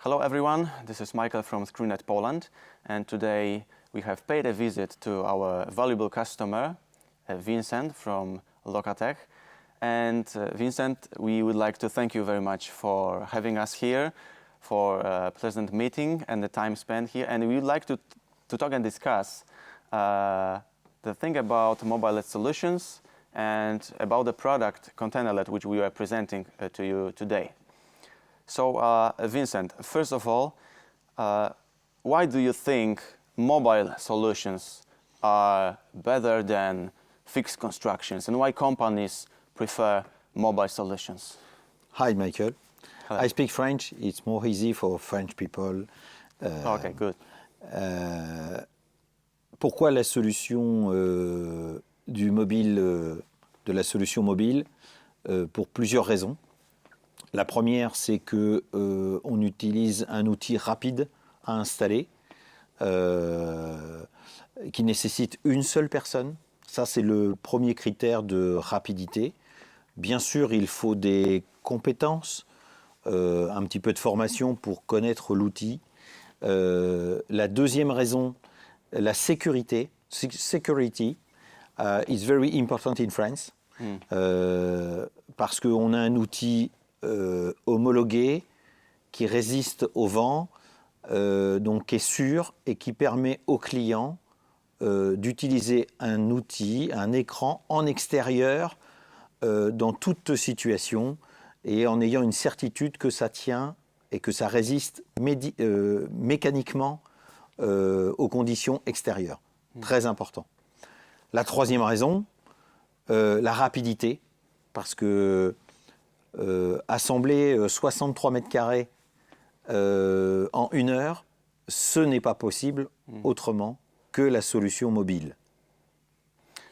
Hello everyone, this is Michael from ScreenNet Poland, and today we have paid a visit to our valuable customer, Vincent from Lokatech. And Vincent, we would like to thank you very much for having us here, for a pleasant meeting and the time spent here. And we would like to talk and discuss the thing about mobile LED solutions and about the product Container LED, which we are presenting to you today. So, Vincent, first of all, why do you think mobile solutions are better than fixed constructions, and why companies prefer mobile solutions? Hi, Michael. Hello. I speak French. It's more easy for French people. Okay, good. Pourquoi la solution du mobile, de la solution mobile? Pour plusieurs raisons. La première, c'est que on utilise un outil rapide à installer, qui nécessite une seule personne. Ça, c'est le premier critère de rapidité. Bien sûr, il faut des compétences, un petit peu de formation pour connaître l'outil. La deuxième raison, la sécurité. Security is very important in France, parce qu'on a un outil homologué qui résiste au vent, donc qui est sûr et qui permet aux clients d'utiliser un outil, un écran en extérieur dans toute situation et en ayant une certitude que ça tient et que ça résiste mécaniquement aux conditions extérieures. Très important. La troisième raison, la rapidité, parce que assembler 63 mètres carrés en 1 heure, ce n'est pas possible autrement que la solution mobile.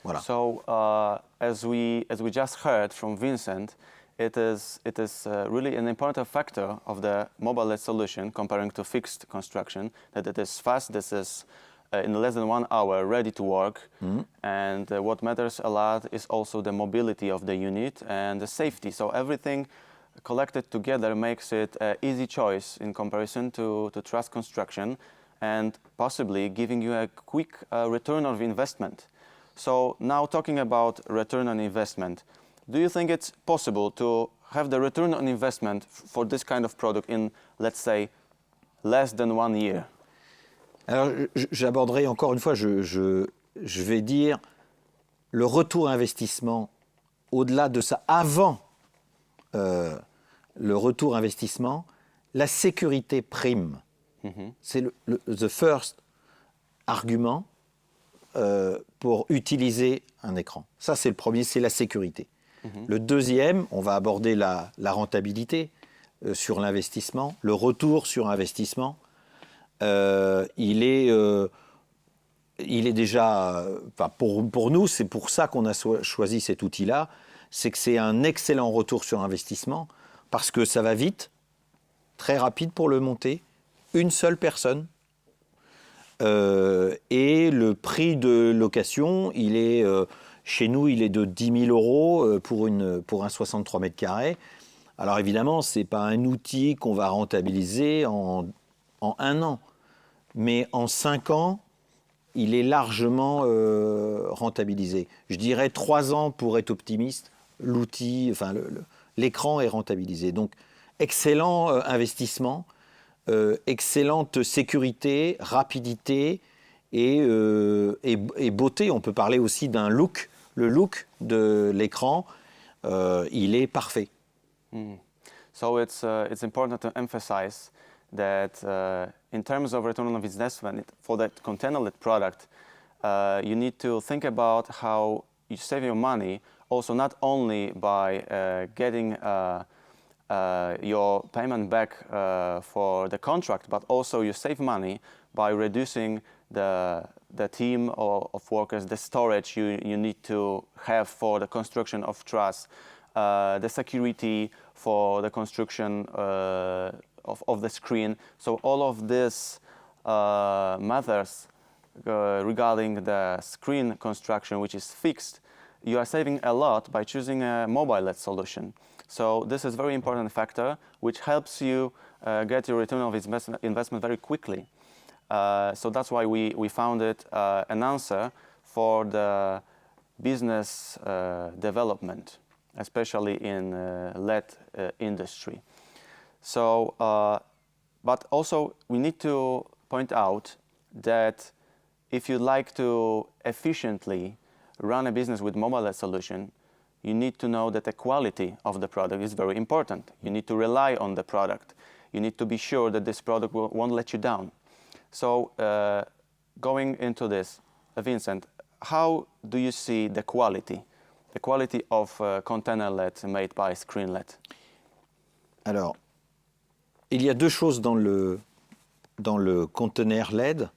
Voilà. So, as we just heard from Vincent, it is really an important factor of the mobile LED solution comparing to fixed construction, that it is fast. This is in less than 1 hour ready to work, and what matters a lot is also the mobility of the unit and the safety. So everything collected together makes it an easy choice in comparison to truss construction, and possibly giving you a quick return of investment. So now talking about return on investment, do you think it's possible to have the return on investment for this kind of product in, let's say, less than 1 year? Alors, j'aborderai encore une fois, je vais dire le retour investissement, au-delà de ça, avant le retour investissement, la sécurité prime. C'est the first argument pour utiliser un écran. Ça, c'est le premier, c'est la sécurité. Le deuxième, on va aborder la rentabilité sur l'investissement, le retour sur investissement. Il est déjà, pour nous, c'est pour ça qu'on a choisi cet outil-là, c'est que c'est un excellent retour sur investissement, parce que ça va vite, très rapide pour le monter, une seule personne, et le prix de location, il est, chez nous, il est de 10 000 € pour un 63 mètres carrés. Alors évidemment, ce n'est pas un outil qu'on va rentabiliser en 1 an. Mais en 5 ans, il est largement rentabilisé. Je dirais 3 ans pour être optimiste. L'outil, enfin l'écran est rentabilisé. Donc, excellent investissement, excellente sécurité, rapidité et beauté. On peut parler aussi d'un look. Le look de l'écran, il est parfait. So it's important to emphasize that in terms of return on investment for that Container LED product, you need to think about how you save your money, also not only by getting your payment back for the contract, but also you save money by reducing the team of workers, the storage you need to have for the construction of truss, the security for the construction of the screen. So all of this matters regarding the screen construction, which is fixed. You are saving a lot by choosing a mobile LED solution. So this is a very important factor which helps you get your return of investment very quickly. So that's why we founded an answer for the business development, especially in LED industry. So, but also we need to point out that if you'd like to efficiently run a business with mobile LED solution, you need to know that the quality of the product is very important. You need to rely on the product. You need to be sure that this product won't let you down. So going into this, Vincent, how do you see the quality of container LED made by ScreenLED? Alors, il y a deux choses dans le conteneur LED.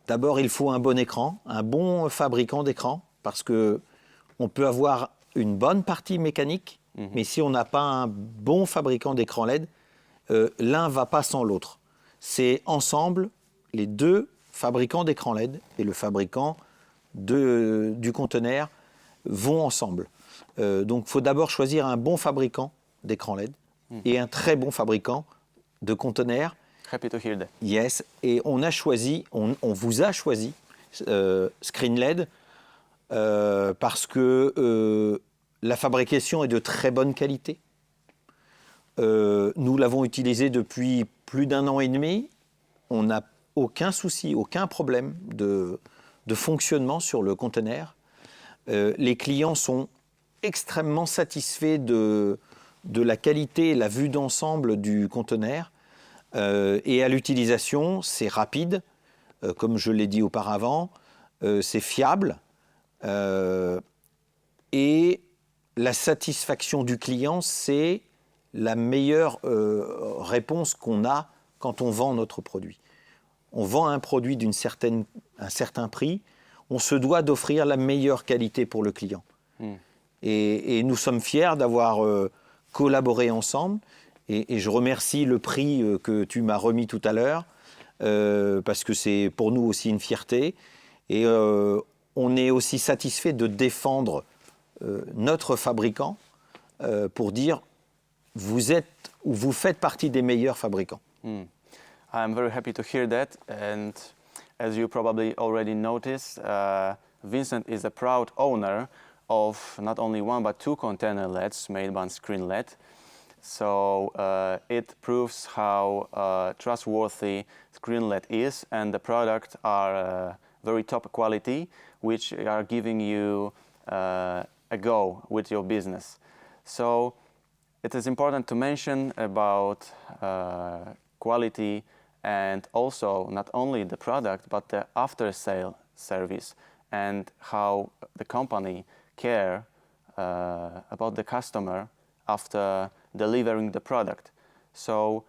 D'abord, il faut un bon écran, un bon fabricant d'écran, parce qu'on peut avoir une bonne partie mécanique, mais si on n'a pas un bon fabricant d'écran LED, l'un ne va pas sans l'autre. C'est ensemble, les deux fabricants d'écran LED et le fabricant du conteneur vont ensemble. Donc il faut d'abord choisir un bon fabricant d'écran LED et un très bon fabricant de conteneur. Happy to hear that. Yes, et on vous a choisi ScreenLED parce que la fabrication est de très bonne qualité. Nous l'avons utilisé depuis plus d'1 an et demi. On n'a aucun souci, aucun problème de fonctionnement sur le conteneur. Les clients sont extrêmement satisfaits de la qualité et la vue d'ensemble du conteneur. Et à l'utilisation, c'est rapide, comme je l'ai dit auparavant, c'est fiable. Et la satisfaction du client, c'est la meilleure réponse qu'on a quand on vend notre produit. On vend un produit un certain prix, on se doit d'offrir la meilleure qualité pour le client. Et nous sommes fiers d'avoir collaboré ensemble. Et je remercie le prix que tu m'as remis tout à l'heure, parce que c'est pour nous aussi une fierté. Et on est aussi satisfait de défendre notre fabricant pour dire vous faites partie des meilleurs fabricants. I'm very happy to hear that. And as you probably already noticed, Vincent is a proud owner of not only one but 2 container LEDs made by ScreenLED. So it proves how trustworthy ScreenLED is, and the products are very top quality, which are giving you a go with your business. So it is important to mention about quality and also not only the product but the after-sale service and how the company care about the customer after delivering the product. So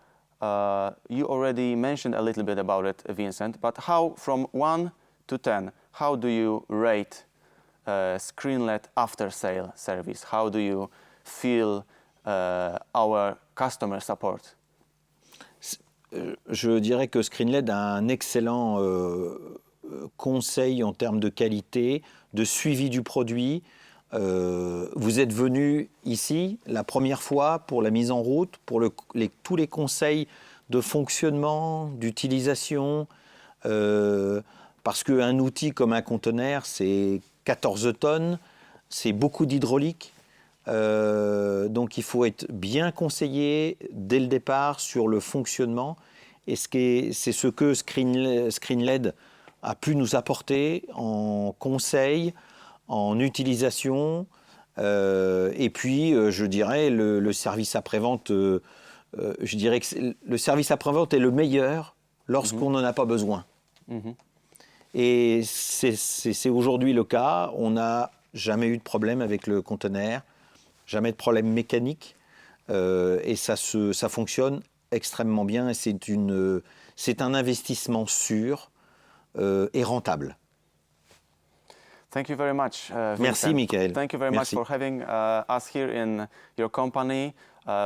you already mentioned a little bit about it, Vincent, but how from 1 to 10, how do you rate ScreenLED after-sale service? How do you feel our customer support? Je dirais que ScreenLED a un excellent conseil en termes de qualité, de suivi du produit. Vous êtes venu ici la première fois pour la mise en route, pour tous les conseils de fonctionnement, d'utilisation, parce qu'un outil comme un conteneur, c'est 14 tonnes, c'est beaucoup d'hydraulique, donc il faut être bien conseillé dès le départ sur le fonctionnement, et c'est ce que ScreenLED a pu nous apporter en conseil, en utilisation, et puis je dirais le service après-vente, je dirais que le service après-vente est le meilleur lorsqu'on n'en a pas besoin. Et c'est aujourd'hui le cas. On n'a jamais eu de problème avec le conteneur, jamais de problème mécanique, et ça fonctionne extrêmement bien, et c'est un investissement sûr et rentable. Thank you very much, Vincent. Merci, Michael. Thank you very much for having us here in your company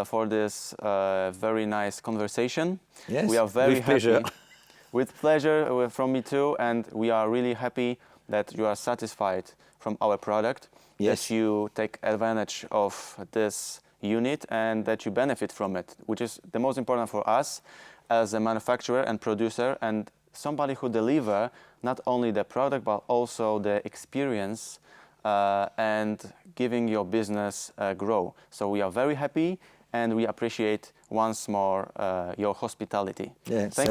for this very nice conversation. Yes, we are very with pleasure. With pleasure from me too, and we are really happy that you are satisfied from our product, Yes. that you take advantage of this unit and that you benefit from it, which is the most important for us as a manufacturer and producer, and somebody who deliver not only the product but also the experience and giving your business grow. So we are very happy and we appreciate once more your hospitality. Yeah, Thank